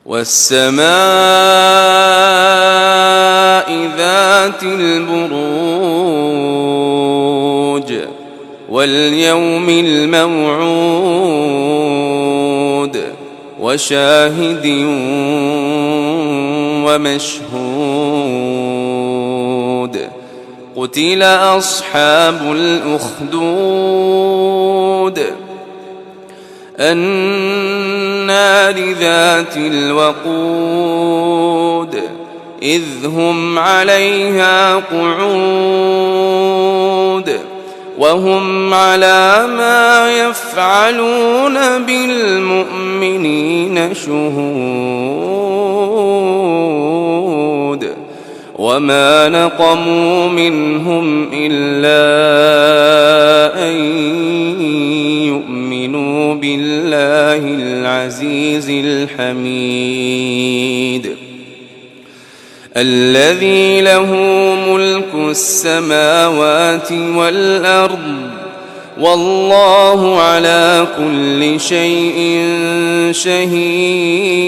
والسماء ذات البروج واليوم الموعود وشاهد ومشهود قتل أصحاب الأخدود النار ذات الوقود إذ هم عليها قعود وهم على ما يفعلون بالمؤمنين شهود وما نقموا منهم إلا أن يؤمنوا بالله العزيز الحميد الذي له ملك السماوات والأرض والله على كل شيء شهيد